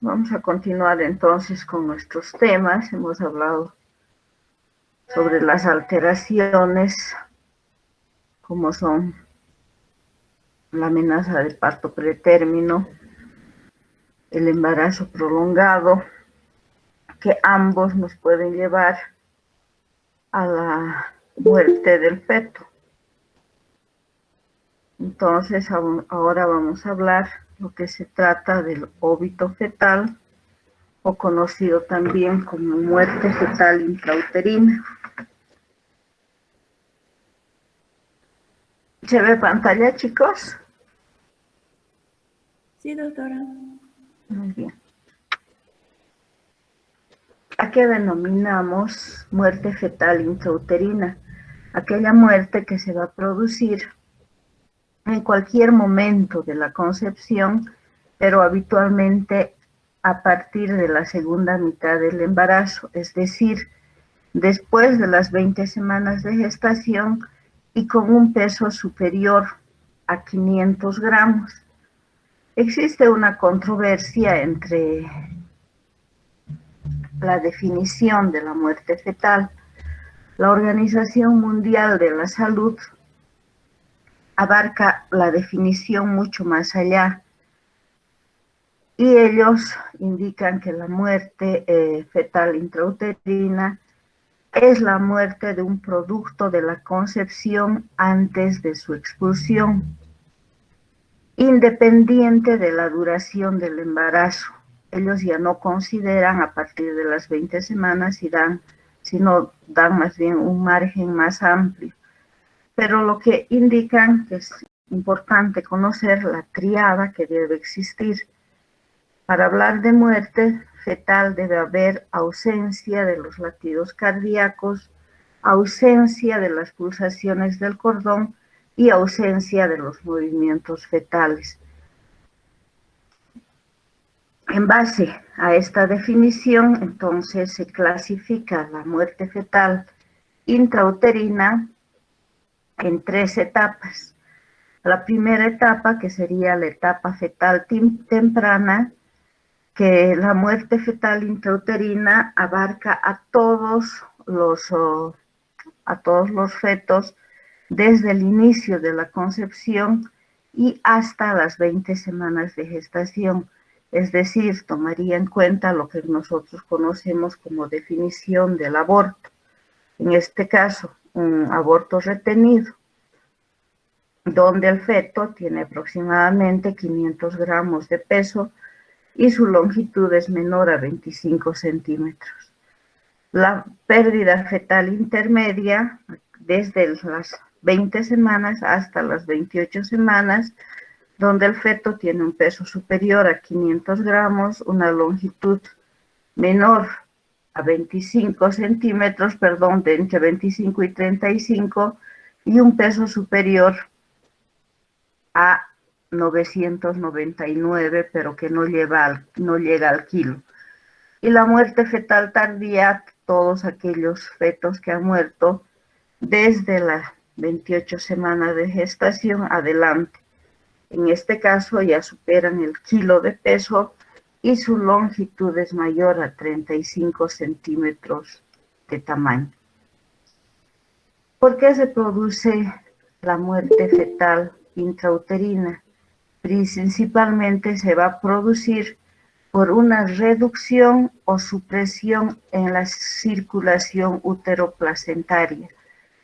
Vamos a continuar entonces con nuestros temas. Hemos hablado sobre las alteraciones, como son la amenaza de parto pretérmino, el embarazo prolongado, que ambos nos pueden llevar a la muerte del feto. Entonces, ahora vamos a hablar lo que se trata del óbito fetal, o conocido también como muerte fetal intrauterina. ¿Se ve pantalla, chicos? Sí, doctora. Muy bien. ¿A qué denominamos muerte fetal intrauterina? Aquella muerte que se va a producir en cualquier momento de la concepción, pero habitualmente a partir de la segunda mitad del embarazo, es decir, después de las 20 semanas de gestación y con un peso superior a 500 gramos. Existe una controversia entre la definición de la muerte fetal. La Organización Mundial de la Salud abarca la definición mucho más allá y ellos indican que la muerte fetal intrauterina es la muerte de un producto de la concepción antes de su expulsión, independiente de la duración del embarazo. Ellos ya no consideran a partir de las 20 semanas, sino dan más bien un margen más amplio. Pero lo que indican que es importante conocer la triada que debe existir. Para hablar de muerte fetal debe haber ausencia de los latidos cardíacos, ausencia de las pulsaciones del cordón y ausencia de los movimientos fetales. En base a esta definición, entonces se clasifica la muerte fetal intrauterina en 3 etapas. La primera etapa, que sería la etapa fetal temprana, que la muerte fetal intrauterina abarca a todos los fetos desde el inicio de la concepción y hasta las 20 semanas de gestación. Es decir, tomaría en cuenta lo que nosotros conocemos como definición del aborto. En este caso, un aborto retenido, donde el feto tiene aproximadamente 500 gramos de peso y su longitud es menor a 25 centímetros. La pérdida fetal intermedia, desde las 20 semanas hasta las 28 semanas, donde el feto tiene un peso superior a 500 gramos, una longitud menor a 25 centímetros, de entre 25 y 35, y un peso superior a 999, pero que no llega al kilo. Y la muerte fetal tardía, todos aquellos fetos que han muerto desde las 28 semanas de gestación adelante. En este caso ya superan el kilo de peso y su longitud es mayor a 35 centímetros de tamaño. ¿Por qué se produce la muerte fetal intrauterina? Principalmente se va a producir por una reducción o supresión en la circulación uteroplacentaria.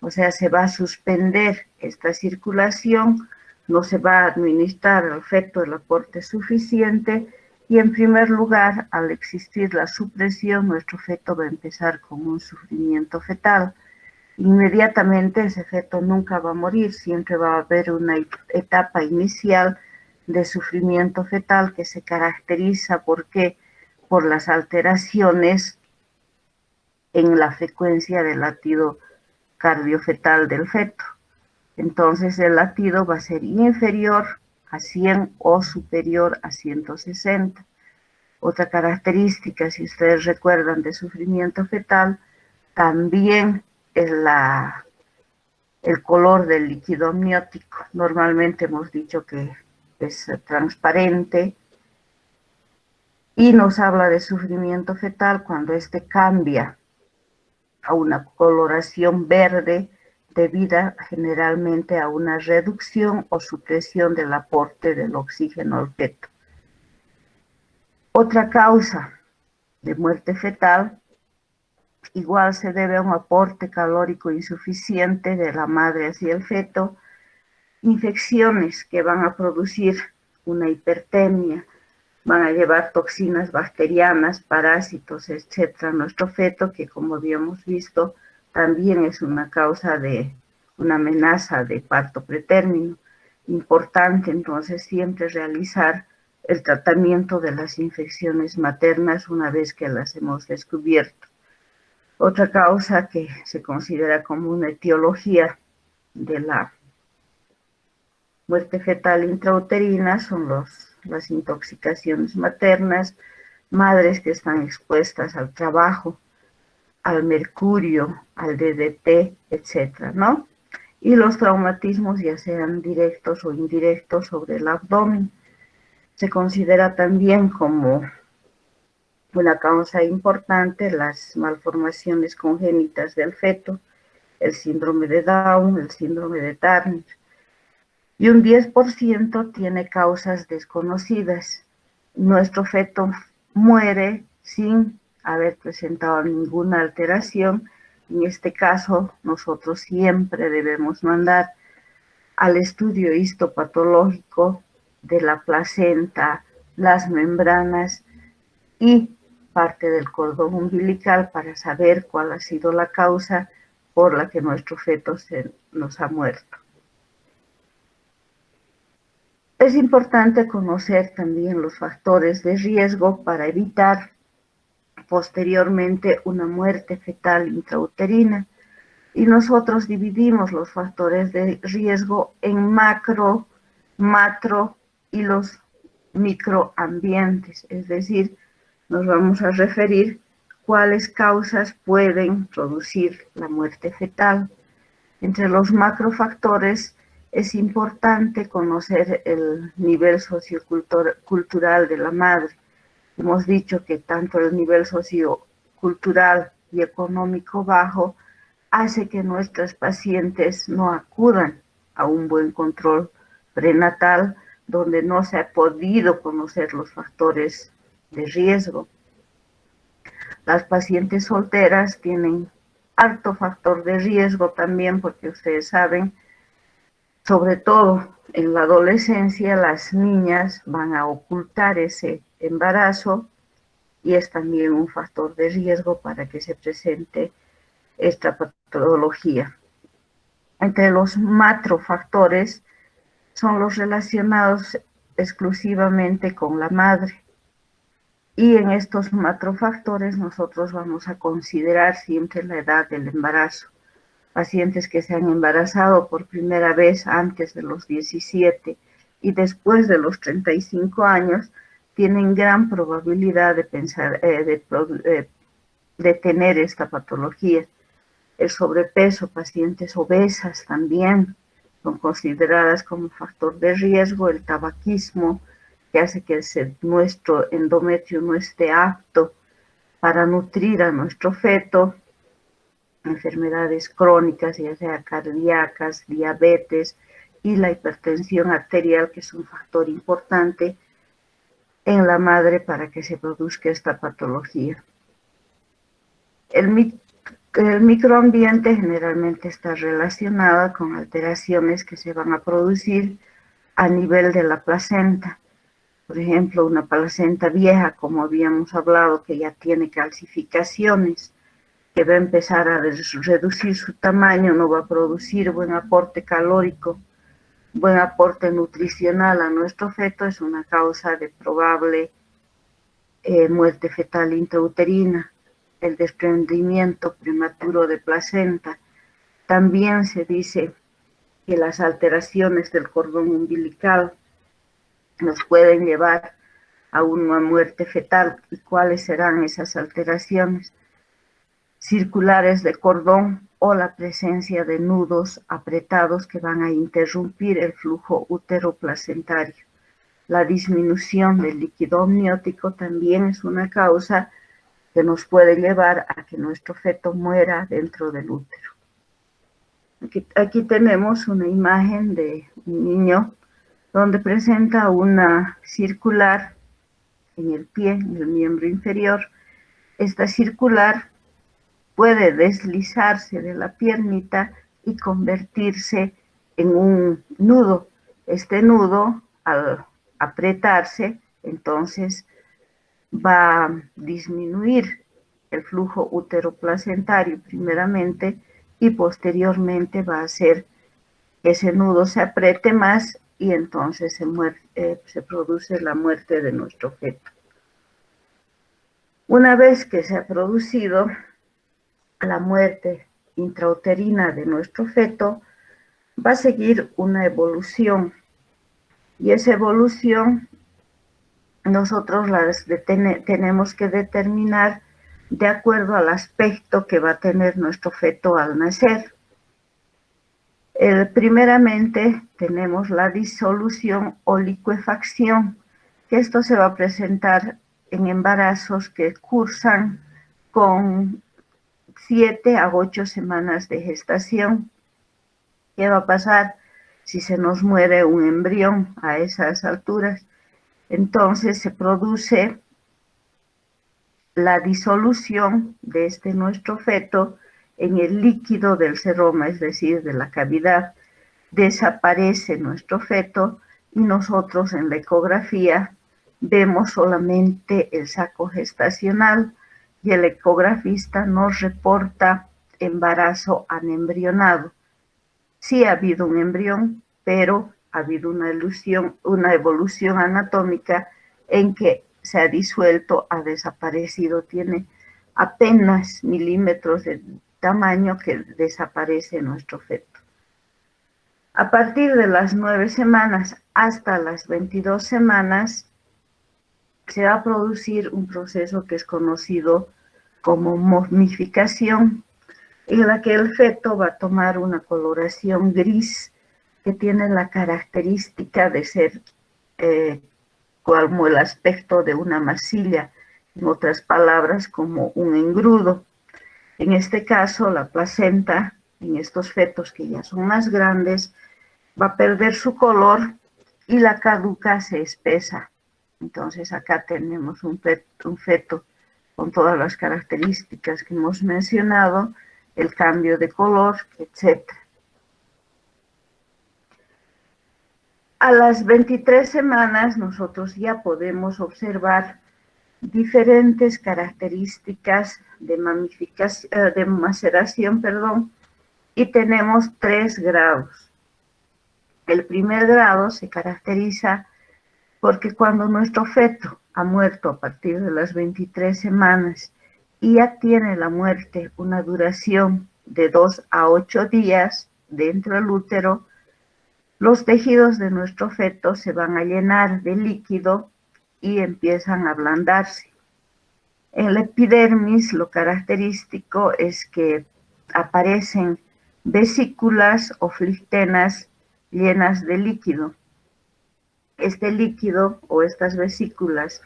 O sea, se va a suspender esta circulación, no se va a administrar al feto el aporte suficiente y, en primer lugar, al existir la supresión, nuestro feto va a empezar con un sufrimiento fetal. Inmediatamente ese feto nunca va a morir, siempre va a haber una etapa inicial de sufrimiento fetal que se caracteriza por las alteraciones en la frecuencia del latido cardiofetal del feto. Entonces el latido va a ser inferior a 100 o superior a 160. Otra característica, si ustedes recuerdan, de sufrimiento fetal, también es el color del líquido amniótico. Normalmente hemos dicho que es transparente, y nos habla de sufrimiento fetal cuando éste cambia a una coloración verde debida generalmente a una reducción o supresión del aporte del oxígeno al feto. Otra causa de muerte fetal igual se debe a un aporte calórico insuficiente de la madre hacia el feto, infecciones que van a producir una hipertermia, van a llevar toxinas bacterianas, parásitos, etcétera, a nuestro feto, que como habíamos visto, también es una causa de una amenaza de parto pretérmino. Importante entonces siempre realizar el tratamiento de las infecciones maternas una vez que las hemos descubierto. Otra causa que se considera como una etiología de la muerte fetal intrauterina son las intoxicaciones maternas, madres que están expuestas al trabajo, al mercurio, al DDT, etcétera, ¿no? Y los traumatismos, ya sean directos o indirectos, sobre el abdomen. Se considera también como una causa importante las malformaciones congénitas del feto, el síndrome de Down, el síndrome de Turner. Y un 10% tiene causas desconocidas. Nuestro feto muere sin haber presentado ninguna alteración. En este caso, nosotros siempre debemos mandar al estudio histopatológico de la placenta, las membranas y parte del cordón umbilical para saber cuál ha sido la causa por la que nuestro feto nos ha muerto. Es importante conocer también los factores de riesgo para evitar posteriormente una muerte fetal intrauterina. Y nosotros dividimos los factores de riesgo en macro, macro y los microambientes, es decir, nos vamos a referir cuáles causas pueden producir la muerte fetal. Entre los macrofactores es importante conocer el nivel sociocultural de la madre. Hemos dicho que tanto el nivel sociocultural y económico bajo hace que nuestras pacientes no acudan a un buen control prenatal donde no se ha podido conocer los factores de riesgo. Las pacientes solteras tienen alto factor de riesgo también porque ustedes saben, sobre todo en la adolescencia, las niñas van a ocultar ese embarazo y es también un factor de riesgo para que se presente esta patología. Entre los macrofactores son los relacionados exclusivamente con la madre. Y en estos macrofactores nosotros vamos a considerar siempre la edad del embarazo. Pacientes que se han embarazado por primera vez antes de los 17 y después de los 35 años tienen gran probabilidad de tener esta patología. El sobrepeso, pacientes obesas también son consideradas como factor de riesgo, el tabaquismo, que hace que nuestro endometrio no esté apto para nutrir a nuestro feto, enfermedades crónicas, ya sea cardíacas, diabetes y la hipertensión arterial, que es un factor importante en la madre para que se produzca esta patología. El microambiente generalmente está relacionado con alteraciones que se van a producir a nivel de la placenta. Por ejemplo, una placenta vieja, como habíamos hablado, que ya tiene calcificaciones, que va a empezar a reducir su tamaño, no va a producir buen aporte calórico, buen aporte nutricional a nuestro feto, es una causa de probable muerte fetal intrauterina. El desprendimiento prematuro de placenta. También se dice que las alteraciones del cordón umbilical nos pueden llevar a una muerte fetal. ¿Y cuáles serán esas alteraciones? Circulares de cordón o la presencia de nudos apretados que van a interrumpir el flujo uteroplacentario. La disminución del líquido amniótico también es una causa que nos puede llevar a que nuestro feto muera dentro del útero. Aquí tenemos una imagen de un niño donde presenta una circular en el pie, en el miembro inferior. Esta circular puede deslizarse de la piernita y convertirse en un nudo. Este nudo, al apretarse, entonces va a disminuir el flujo uteroplacentario primeramente y posteriormente va a hacer que ese nudo se apriete más y entonces se produce la muerte de nuestro feto. Una vez que se ha producido la muerte intrauterina de nuestro feto, va a seguir una evolución y esa evolución nosotros tenemos que determinar de acuerdo al aspecto que va a tener nuestro feto al nacer. Primeramente tenemos la disolución o licuefacción, que esto se va a presentar en embarazos que cursan con 7 a 8 semanas de gestación. ¿Qué va a pasar si se nos muere un embrión a esas alturas? Entonces se produce la disolución de nuestro feto en el líquido del seroma, es decir, de la cavidad. Desaparece nuestro feto y nosotros en la ecografía vemos solamente el saco gestacional y el ecografista nos reporta embarazo anembrionado. Sí ha habido un embrión, pero ha habido una evolución anatómica en que se ha disuelto, ha desaparecido, tiene apenas milímetros de tamaño que desaparece nuestro feto. A partir de las 9 semanas hasta las 22 semanas se va a producir un proceso que es conocido como momificación, en la que el feto va a tomar una coloración gris que tiene la característica de ser como el aspecto de una masilla, en otras palabras, como un engrudo. En este caso, la placenta, en estos fetos que ya son más grandes, va a perder su color y la caduca se espesa. Entonces acá tenemos un feto con todas las características que hemos mencionado, el cambio de color, etc. A las 23 semanas nosotros ya podemos observar diferentes características de maceración, y tenemos 3 grados. El primer grado se caracteriza porque cuando nuestro feto ha muerto a partir de las 23 semanas y ya tiene la muerte una duración de 2 a 8 días dentro del útero, los tejidos de nuestro feto se van a llenar de líquido y empiezan a ablandarse. En la epidermis lo característico es que aparecen vesículas o flictenas llenas de líquido. Este líquido o estas vesículas,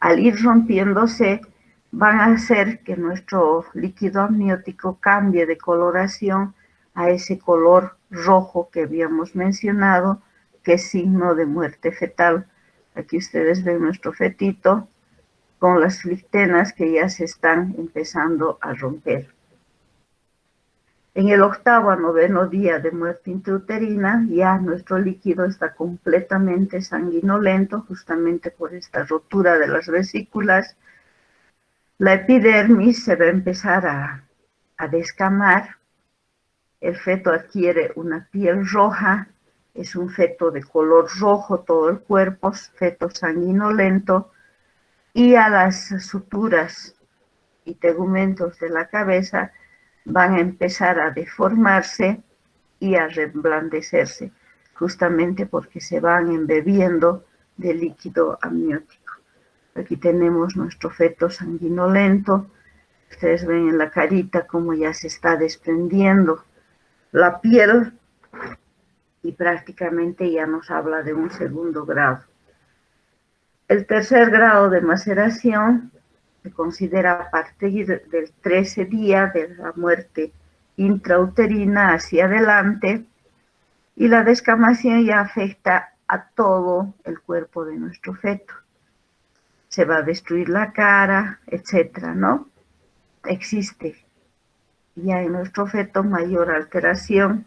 al ir rompiéndose, van a hacer que nuestro líquido amniótico cambie de coloración a ese color rojo que habíamos mencionado, que es signo de muerte fetal. Aquí ustedes ven nuestro fetito con las flictenas que ya se están empezando a romper. En el 8º a 9º día de muerte intrauterina, ya nuestro líquido está completamente sanguinolento, justamente por esta rotura de las vesículas. La epidermis se va a empezar a descamar. El feto adquiere una piel roja, es un feto de color rojo todo el cuerpo, feto sanguinolento, y a las suturas y tegumentos de la cabeza van a empezar a deformarse y a reblandecerse, justamente porque se van embebiendo de líquido amniótico. Aquí tenemos nuestro feto sanguinolento. Ustedes ven en la carita cómo ya se está desprendiendo la piel y prácticamente ya nos habla de un 2º grado. El tercer grado de maceración se considera a partir del 13 día de la muerte intrauterina hacia adelante, y la descamación ya afecta a todo el cuerpo de nuestro feto. Se va a destruir la cara, etcétera, ¿no? Existe ya en nuestro feto mayor alteración,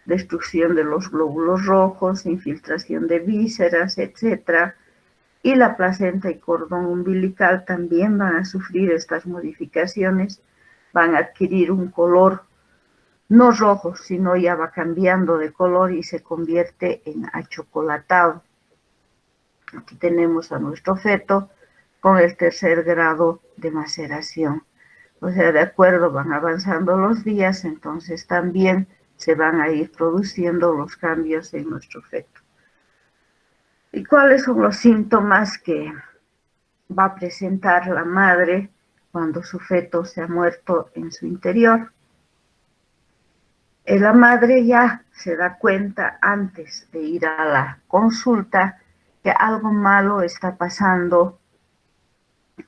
destrucción de los glóbulos rojos, infiltración de vísceras, etcétera, y la placenta y cordón umbilical también van a sufrir estas modificaciones, van a adquirir un color no rojo, sino ya va cambiando de color y se convierte en achocolatado. Aquí tenemos a nuestro feto con el tercer grado de maceración. O sea, de acuerdo, van avanzando los días, entonces también se van a ir produciendo los cambios en nuestro feto. ¿Y cuáles son los síntomas que va a presentar la madre cuando su feto se ha muerto en su interior? La madre ya se da cuenta antes de ir a la consulta que algo malo está pasando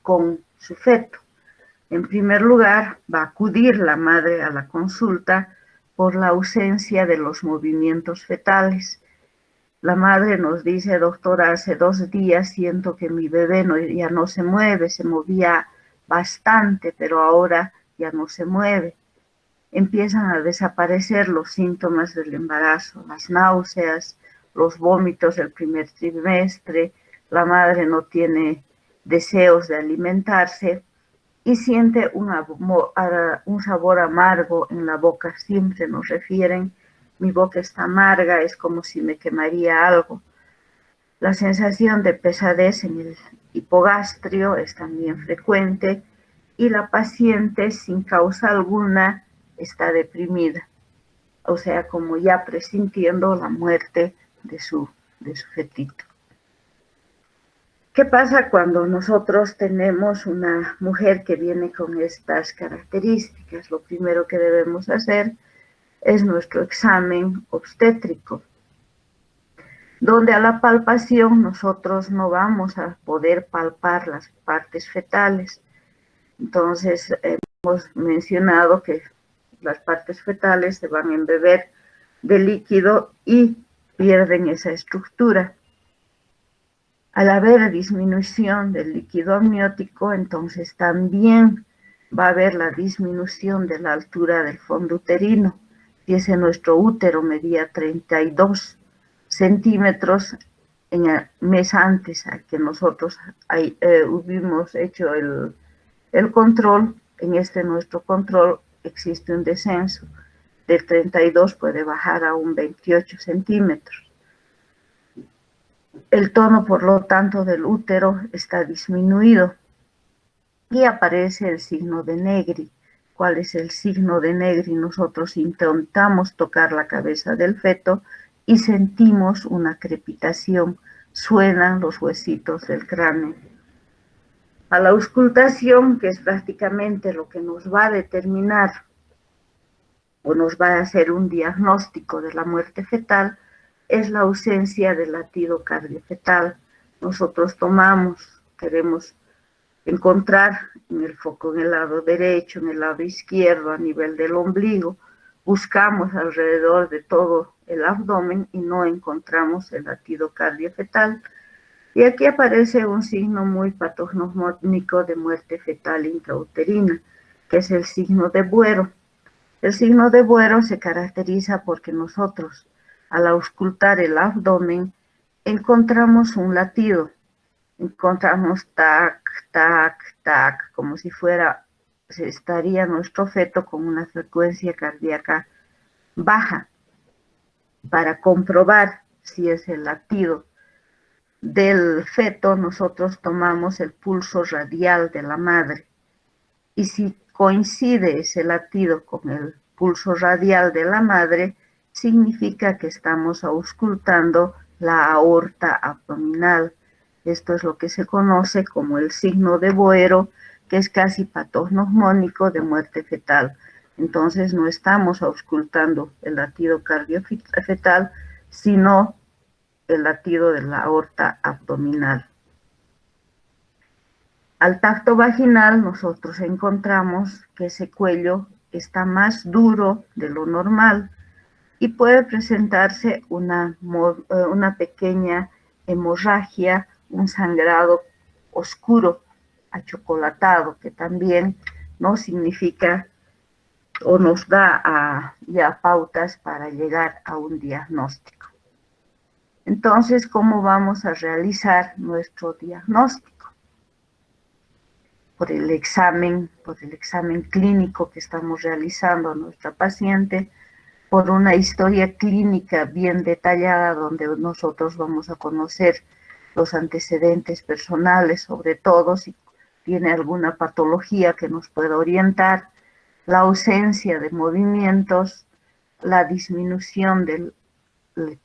con su feto. En primer lugar, va a acudir la madre a la consulta por la ausencia de los movimientos fetales. La madre nos dice: doctora, hace 2 días siento que mi bebé ya no se mueve, se movía bastante, pero ahora ya no se mueve. Empiezan a desaparecer los síntomas del embarazo, las náuseas, los vómitos del primer trimestre, la madre no tiene deseos de alimentarse y siente un sabor amargo en la boca. Siempre nos refieren: mi boca está amarga, es como si me quemaría algo. La sensación de pesadez en el hipogastrio es también frecuente y la paciente sin causa alguna está deprimida, o sea, como ya presintiendo la muerte de su fetito. ¿Qué pasa cuando nosotros tenemos una mujer que viene con estas características? Lo primero que debemos hacer es nuestro examen obstétrico, donde a la palpación nosotros no vamos a poder palpar las partes fetales. Entonces, hemos mencionado que las partes fetales se van a embeber de líquido y pierden esa estructura. Al haber disminución del líquido amniótico, entonces también va a haber la disminución de la altura del fondo uterino. Si ese nuestro útero medía 32 centímetros en el mes antes a que nosotros hubimos hecho el control, en este nuestro control existe un descenso. Del 32 puede bajar a un 28 centímetros. El tono, por lo tanto, del útero está disminuido y aparece el signo de Negri. ¿Cuál es el signo de Negri? Nosotros intentamos tocar la cabeza del feto y sentimos una crepitación, suenan los huesitos del cráneo. A la auscultación, que es prácticamente lo que nos va a determinar o nos va a hacer un diagnóstico de la muerte fetal, es la ausencia del latido cardiofetal. Nosotros queremos encontrar en el foco, en el lado derecho, en el lado izquierdo, a nivel del ombligo, buscamos alrededor de todo el abdomen y no encontramos el latido cardiofetal. Y aquí aparece un signo muy patognomónico de muerte fetal intrauterina, que es el signo de Buero. El signo de Buero se caracteriza porque nosotros, al auscultar el abdomen, encontramos un latido, encontramos tac, tac, tac, como si estaría nuestro feto con una frecuencia cardíaca baja. Para comprobar si es el latido del feto, nosotros tomamos el pulso radial de la madre, y si coincide ese latido con el pulso radial de la madre, significa que estamos auscultando la aorta abdominal. Esto es lo que se conoce como el signo de Boero, que es casi patognomónico de muerte fetal. Entonces no estamos auscultando el latido cardiofetal, sino el latido de la aorta abdominal. Al tacto vaginal nosotros encontramos que ese cuello está más duro de lo normal y puede presentarse una pequeña hemorragia, un sangrado oscuro, achocolatado, que también no significa o nos da ya pautas para llegar a un diagnóstico. Entonces, ¿cómo vamos a realizar nuestro diagnóstico? Por el examen clínico que estamos realizando a nuestra paciente, por una historia clínica bien detallada donde nosotros vamos a conocer los antecedentes personales, sobre todo si tiene alguna patología que nos pueda orientar, la ausencia de movimientos, la disminución del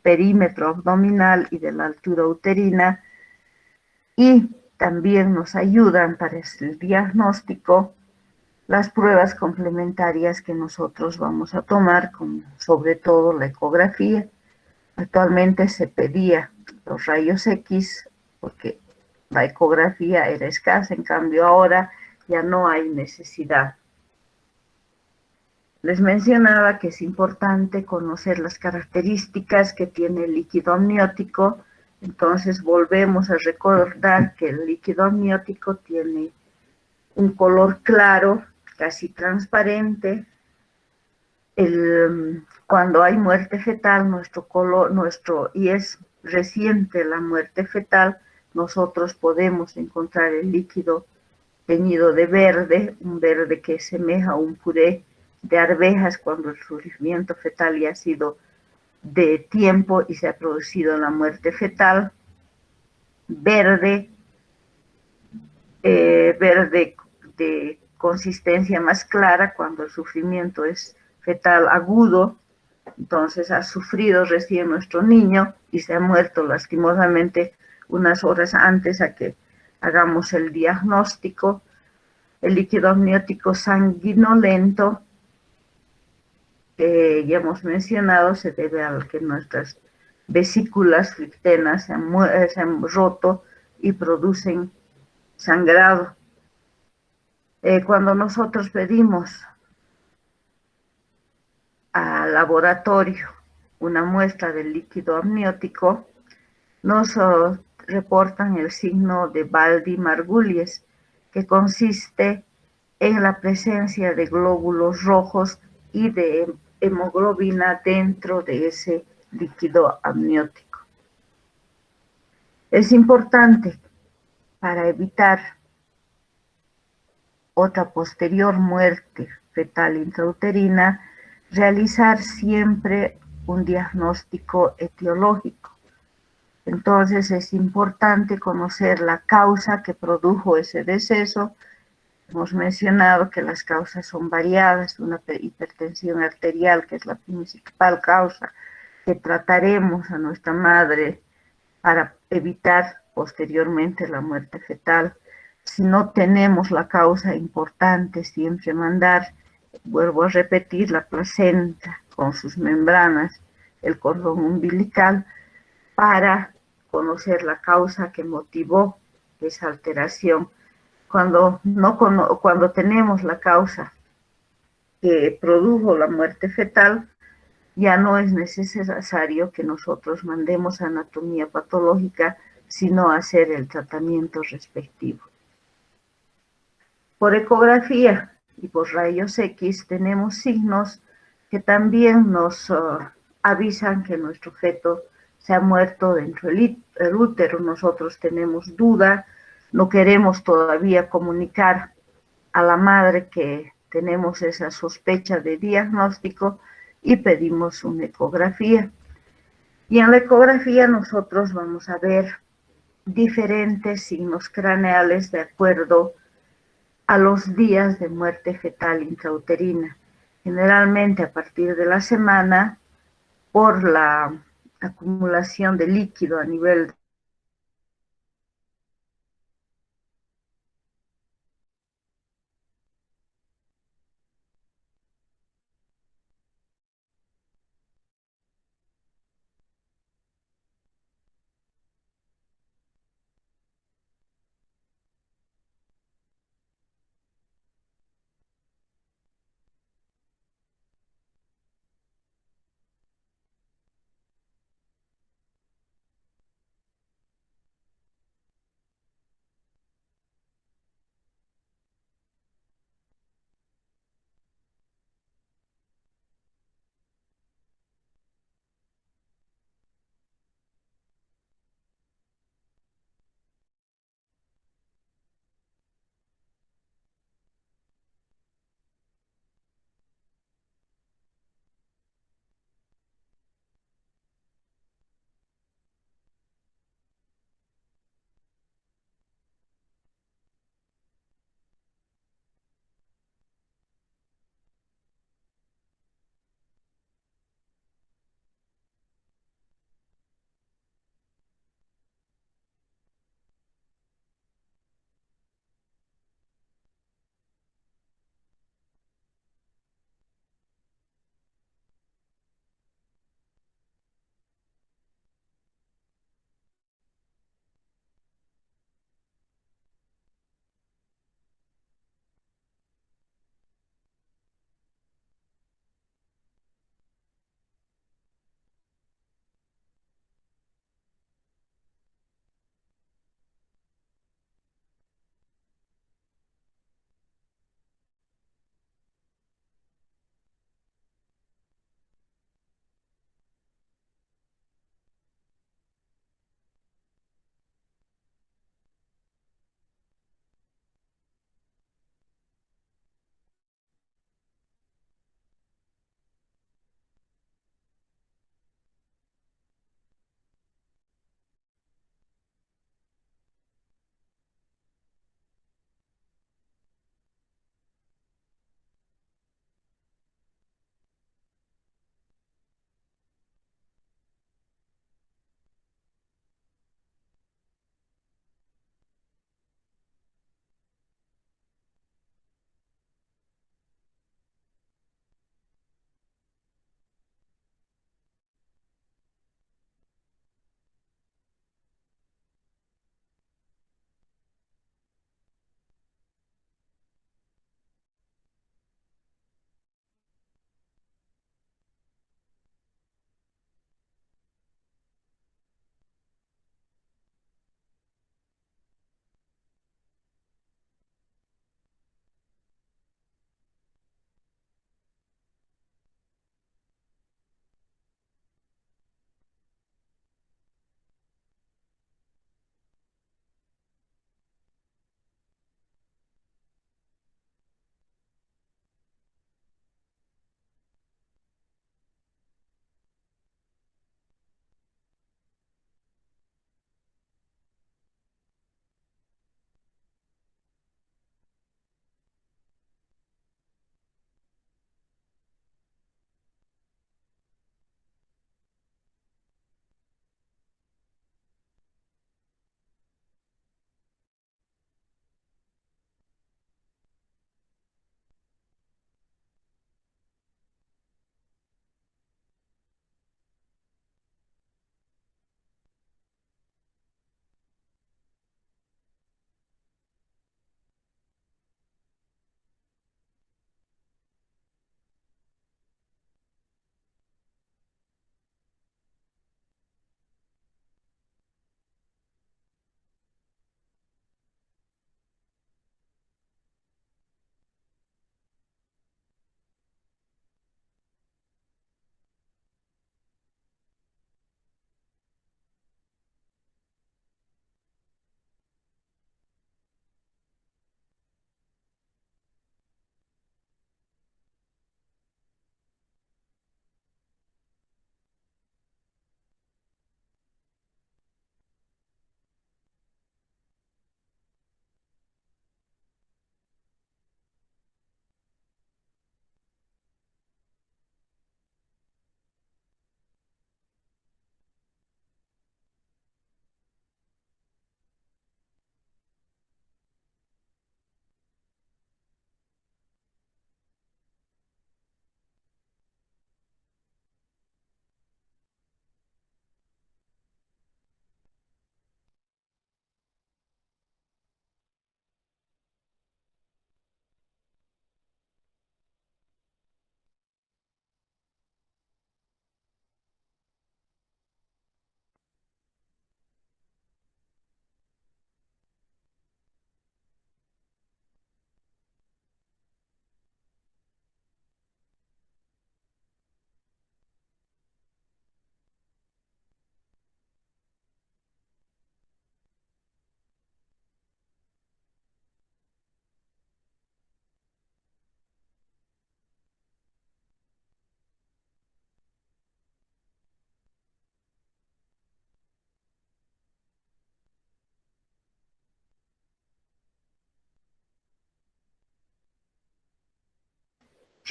perímetro abdominal y de la altura uterina, y también nos ayudan para el diagnóstico las pruebas complementarias que nosotros vamos a tomar, como sobre todo la ecografía. Actualmente se pedía los rayos X porque la ecografía era escasa, en cambio ahora ya no hay necesidad. Les mencionaba que es importante conocer las características que tiene el líquido amniótico, entonces volvemos a recordar que el líquido amniótico tiene un color claro, casi transparente. Cuando hay muerte fetal, y es reciente la muerte fetal, nosotros podemos encontrar el líquido teñido de verde, un verde que semeja a un puré de arvejas cuando el surgimiento fetal ya ha sido de tiempo y se ha producido la muerte fetal, verde, verde de consistencia más clara cuando el sufrimiento es fetal agudo, entonces ha sufrido recién nuestro niño y se ha muerto lastimosamente unas horas antes a que hagamos el diagnóstico. El líquido amniótico sanguinolento, que ya hemos mencionado, se debe a que nuestras vesículas flictenas se han roto y producen sangrado. Cuando nosotros pedimos al laboratorio una muestra del líquido amniótico, nos reportan el signo de Baldi-Margulies, que consiste en la presencia de glóbulos rojos y de hemoglobina dentro de ese líquido amniótico. Es importante para evitar otra posterior muerte fetal intrauterina realizar siempre un diagnóstico etiológico. Entonces es importante conocer la causa que produjo ese deceso. Hemos mencionado que las causas son variadas, una hipertensión arterial, que es la principal causa, que trataremos a nuestra madre para evitar posteriormente la muerte fetal. Si no tenemos la causa importante, siempre mandar, vuelvo a repetir, la placenta con sus membranas, el cordón umbilical, para conocer la causa que motivó esa alteración. Cuando tenemos la causa que produjo la muerte fetal, ya no es necesario que nosotros mandemos a anatomía patológica, sino hacer el tratamiento respectivo. Por ecografía y por rayos X tenemos signos que también nos avisan que nuestro feto se ha muerto dentro del útero. Nosotros tenemos duda, no queremos todavía comunicar a la madre que tenemos esa sospecha de diagnóstico y pedimos una ecografía. Y en la ecografía nosotros vamos a ver diferentes signos craneales de acuerdo a los días de muerte fetal intrauterina. Generalmente a partir de la semana, por la acumulación de líquido a nivel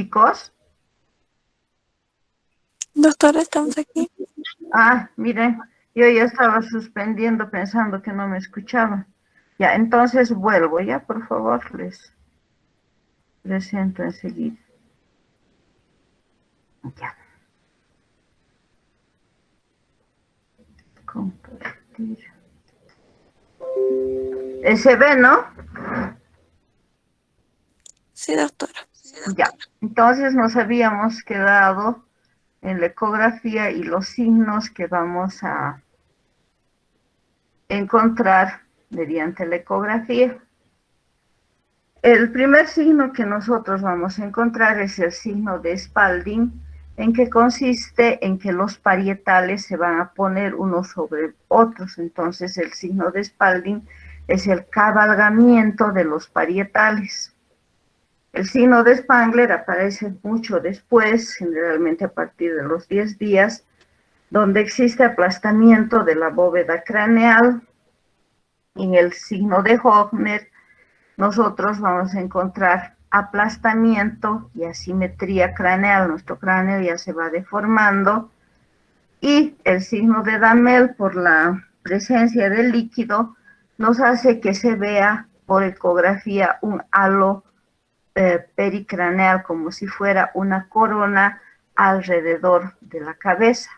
Chicos. Doctora, estamos aquí. Miren, yo ya estaba suspendiendo pensando que no me escuchaban. Ya, entonces vuelvo, ya, por favor, les presento enseguida. Ya. Compartir. Se ve, ¿no? Sí, doctora. Ya. Entonces nos habíamos quedado en la ecografía y los signos que vamos a encontrar mediante la ecografía. El primer signo que nosotros vamos a encontrar es el signo de Spalding, en que consiste en que los parietales se van a poner unos sobre otros. Entonces el signo de Spalding es el cabalgamiento de los parietales. El signo de Spangler aparece mucho después, generalmente a partir de los 10 días, donde existe aplastamiento de la bóveda craneal. En el signo de Högner nosotros vamos a encontrar aplastamiento y asimetría craneal, nuestro cráneo ya se va deformando, y el signo de Damel, por la presencia del líquido, nos hace que se vea por ecografía un halo pericraneal, como si fuera una corona alrededor de la cabeza.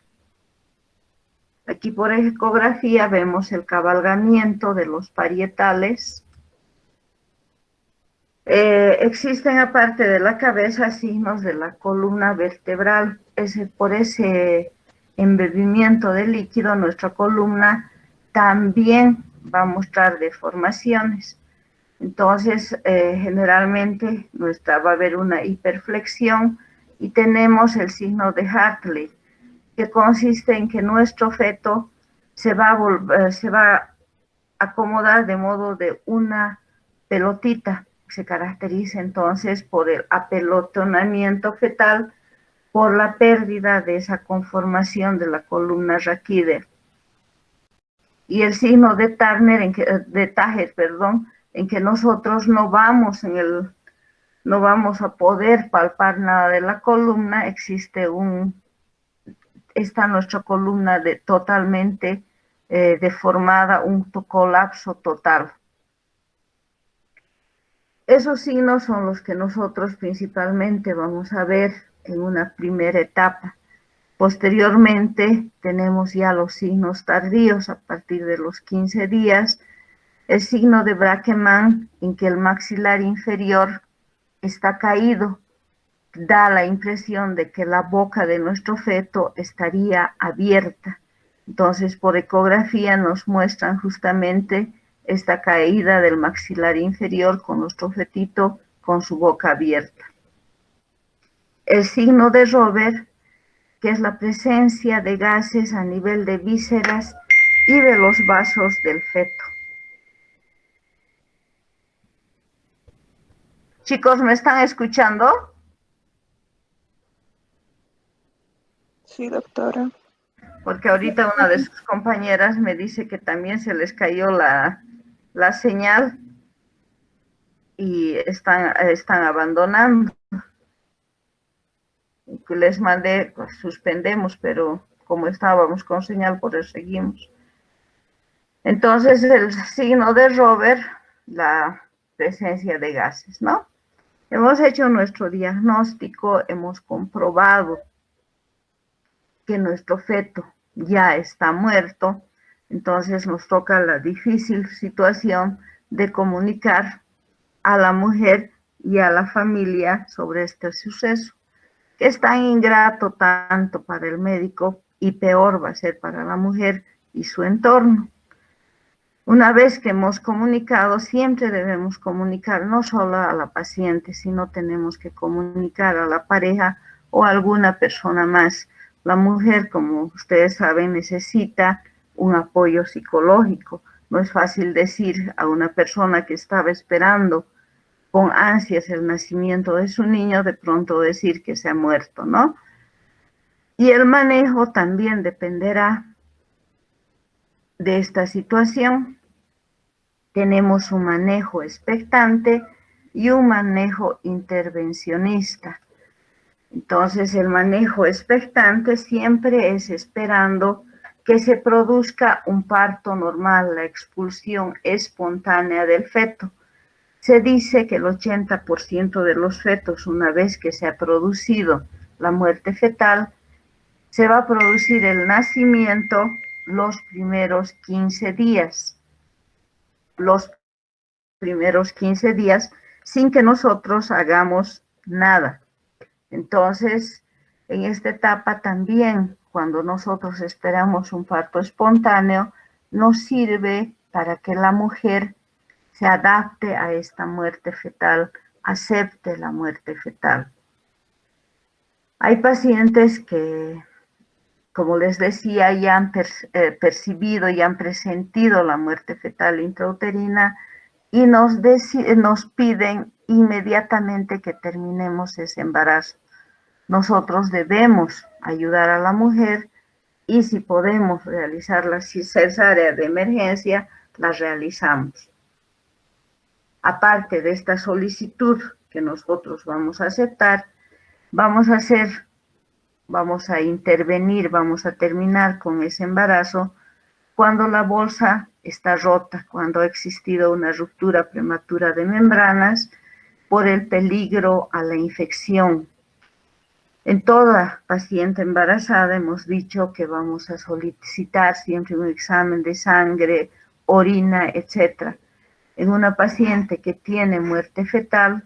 Aquí por ecografía vemos el cabalgamiento de los parietales. Existen, aparte de la cabeza, signos de la columna vertebral. Por ese embebimiento de líquido, nuestra columna también va a mostrar deformaciones. Entonces, generalmente va a haber una hiperflexión, y tenemos el signo de Hartley, que consiste en que nuestro feto se va a acomodar de modo de una pelotita. Se caracteriza entonces por el apelotonamiento fetal, por la pérdida de esa conformación de la columna raquídea. Y el signo de Tager, en que nosotros no vamos a poder palpar nada de la columna. Está nuestra columna totalmente deformada, un colapso total. Esos signos son los que nosotros principalmente vamos a ver en una primera etapa. Posteriormente tenemos ya los signos tardíos a partir de los 15 días. El signo de Brakemann, en que el maxilar inferior está caído, da la impresión de que la boca de nuestro feto estaría abierta. Entonces, por ecografía nos muestran justamente esta caída del maxilar inferior con nuestro fetito con su boca abierta. El signo de Robert, que es la presencia de gases a nivel de vísceras y de los vasos del feto. Chicos, ¿me están escuchando? Sí, doctora. Porque ahorita una de sus compañeras me dice que también se les cayó la señal y están abandonando. Les mandé, pues, suspendemos, pero como estábamos con señal, por eso seguimos. Entonces, el signo de Robert, la presencia de gases, ¿no? Hemos hecho nuestro diagnóstico, hemos comprobado que nuestro feto ya está muerto. Entonces nos toca la difícil situación de comunicar a la mujer y a la familia sobre este suceso, que es tan ingrato tanto para el médico y peor va a ser para la mujer y su entorno. Una vez que hemos comunicado, siempre debemos comunicar no solo a la paciente, sino tenemos que comunicar a la pareja o a alguna persona más. La mujer, como ustedes saben, necesita un apoyo psicológico. No es fácil decir a una persona que estaba esperando con ansias el nacimiento de su niño, de pronto decir que se ha muerto, ¿no? Y el manejo también dependerá de esta situación. Tenemos un manejo expectante y un manejo intervencionista. Entonces, el manejo expectante siempre es esperando que se produzca un parto normal, la expulsión espontánea del feto. Se dice que el 80% de los fetos, una vez que se ha producido la muerte fetal, se va a producir el nacimiento los primeros 15 días. Los primeros 15 días sin que nosotros hagamos nada. Entonces, en esta etapa también, cuando nosotros esperamos un parto espontáneo, nos sirve para que la mujer se adapte a esta muerte fetal, acepte la muerte fetal. Hay pacientes que, como les decía, ya han percibido y han presentido la muerte fetal intrauterina y nos piden inmediatamente que terminemos ese embarazo. Nosotros debemos ayudar a la mujer y si podemos realizar la cesárea de emergencia, la realizamos. Aparte de esta solicitud que nosotros vamos a aceptar, vamos a intervenir, vamos a terminar con ese embarazo cuando la bolsa está rota, cuando ha existido una ruptura prematura de membranas por el peligro a la infección. En toda paciente embarazada hemos dicho que vamos a solicitar siempre un examen de sangre, orina, etc. En una paciente que tiene muerte fetal,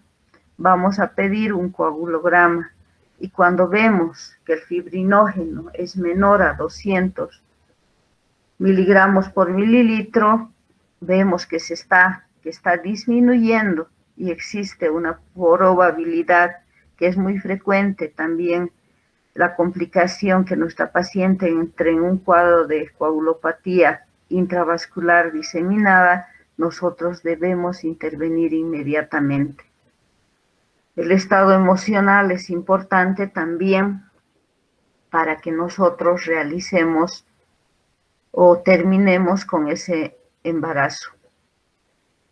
vamos a pedir un coagulograma y cuando vemos que el fibrinógeno es menor a 200 miligramos por mililitro, vemos que está disminuyendo y existe una probabilidad que es muy frecuente también la complicación que nuestra paciente entre en un cuadro de coagulopatía intravascular diseminada, nosotros debemos intervenir inmediatamente. El estado emocional es importante también para que nosotros realicemos o terminemos con ese embarazo.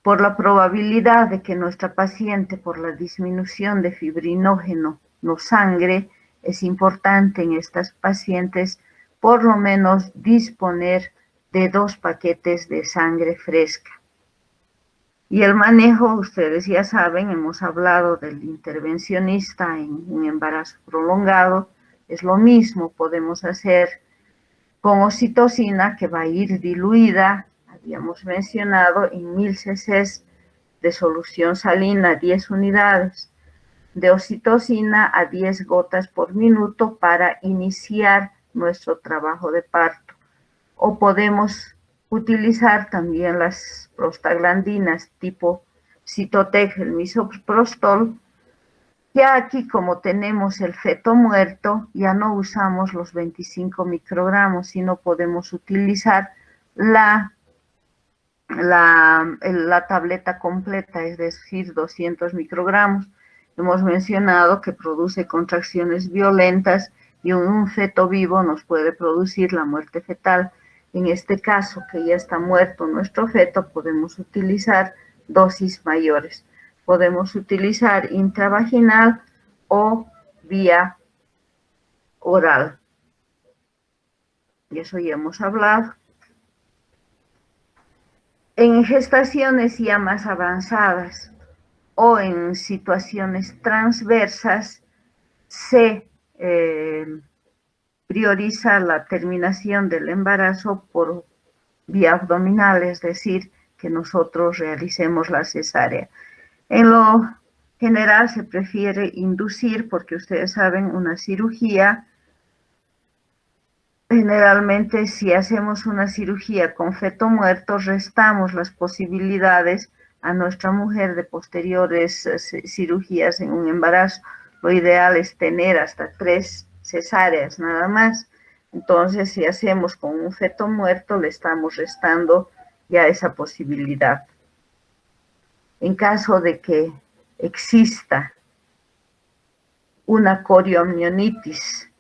Por la probabilidad de que nuestra paciente, por la disminución de fibrinógeno, no sangre, es importante en estas pacientes por lo menos disponer de 2 paquetes de sangre fresca. Y el manejo, ustedes ya saben, hemos hablado del intervencionista en un embarazo prolongado, es lo mismo, podemos hacer con oxitocina que va a ir diluida, habíamos mencionado, en 1000 cc de solución salina, 10 unidades, de oxitocina a 10 gotas por minuto para iniciar nuestro trabajo de parto. O podemos utilizar también las prostaglandinas tipo Cytotec, el misoprostol. Ya aquí, como tenemos el feto muerto, ya no usamos los 25 microgramos, sino podemos utilizar la tableta completa, es decir, 200 microgramos. Hemos mencionado que produce contracciones violentas y un feto vivo nos puede producir la muerte fetal. En este caso, que ya está muerto nuestro feto, podemos utilizar dosis mayores. Podemos utilizar intravaginal o vía oral. Y eso ya hemos hablado. En gestaciones ya más avanzadas o en situaciones transversas se prioriza la terminación del embarazo por vía abdominal, es decir, que nosotros realicemos la cesárea. En lo general se prefiere inducir porque ustedes saben, una cirugía, generalmente si hacemos una cirugía con feto muerto, restamos las posibilidades a nuestra mujer de posteriores cirugías en un embarazo. Lo ideal es tener hasta 3 cesáreas nada más. Entonces, si hacemos con un feto muerto, le estamos restando ya esa posibilidad. En caso de que exista una coriomionitis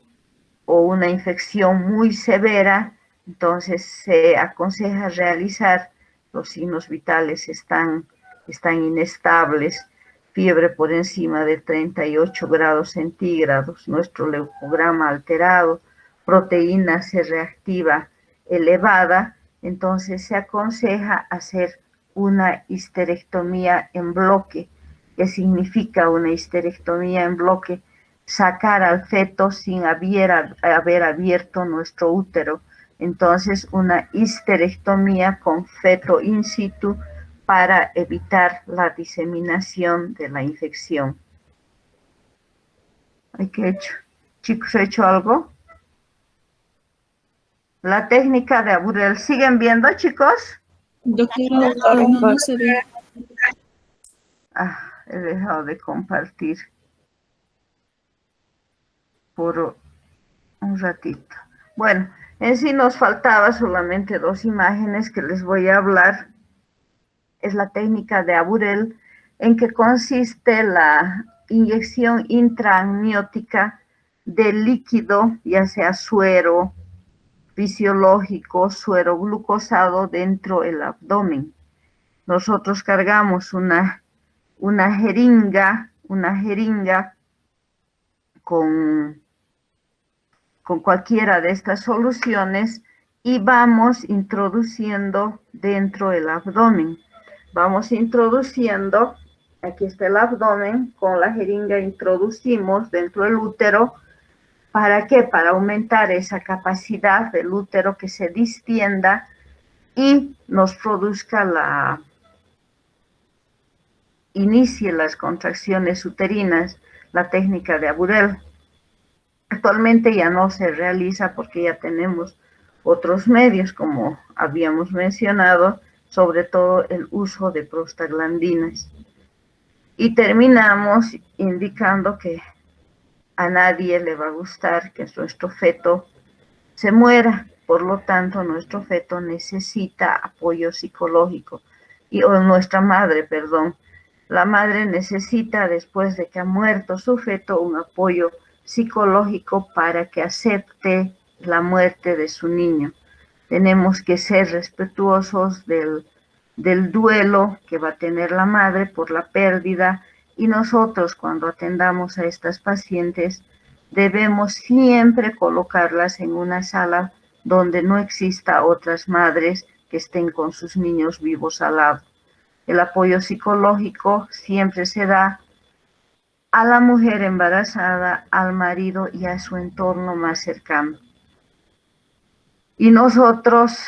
o una infección muy severa, entonces se aconseja realizar, los signos vitales están inestables, fiebre por encima de 38 grados centígrados, nuestro leucograma alterado, proteína C reactiva elevada, entonces se aconseja hacer una histerectomía en bloque. ¿Qué significa una histerectomía en bloque? Sacar al feto sin haber abierto nuestro útero. Entonces, una histerectomía con feto in situ para evitar la diseminación de la infección. ¿Qué he hecho? Chicos, ¿he hecho algo? La técnica de Aburel. ¿Siguen viendo, chicos? Doctora, no se ve. He dejado de compartir por un ratito. Bueno, en sí nos faltaba solamente 2 imágenes que les voy a hablar. Es la técnica de Aburel, en que consiste la inyección intraamniótica de líquido, ya sea suero fisiológico, suero glucosado dentro del abdomen. Nosotros cargamos una jeringa con cualquiera de estas soluciones y vamos introduciendo dentro del abdomen. Vamos introduciendo, aquí está el abdomen, con la jeringa introducimos dentro del útero. ¿Para qué? Para aumentar esa capacidad del útero que se distienda y nos produzca inicie las contracciones uterinas, la técnica de Aburel. Actualmente ya no se realiza porque ya tenemos otros medios, como habíamos mencionado, sobre todo el uso de prostaglandinas. Y terminamos indicando que a nadie le va a gustar que nuestro feto se muera, por lo tanto nuestro feto necesita apoyo psicológico, o nuestra madre, perdón. La madre necesita, después de que ha muerto su feto, un apoyo psicológico para que acepte la muerte de su niño. Tenemos que ser respetuosos del duelo que va a tener la madre por la pérdida, y nosotros, cuando atendamos a estas pacientes, debemos siempre colocarlas en una sala donde no exista otras madres que estén con sus niños vivos al lado. El apoyo psicológico siempre se da a la mujer embarazada, al marido y a su entorno más cercano. Y nosotros,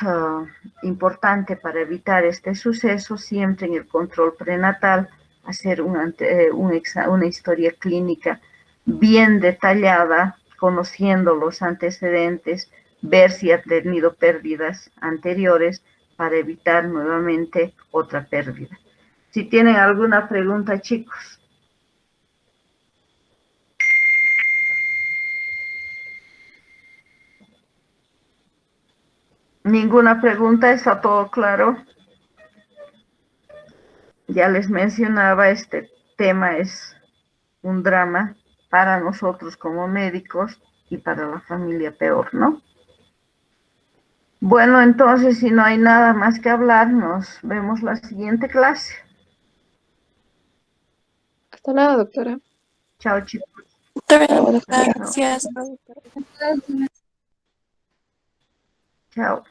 importante para evitar este suceso, siempre en el control prenatal, hacer una historia clínica bien detallada, conociendo los antecedentes, ver si ha tenido pérdidas anteriores para evitar nuevamente otra pérdida. Si tienen alguna pregunta, chicos. ¿Ninguna pregunta? ¿Está todo claro? Ya les mencionaba, este tema es un drama para nosotros como médicos y para la familia peor, ¿no? Bueno, entonces, si no hay nada más que hablar, nos vemos la siguiente clase. Hasta luego, doctora. Chao, chicos. Doctora, Chao. gracias. Chao.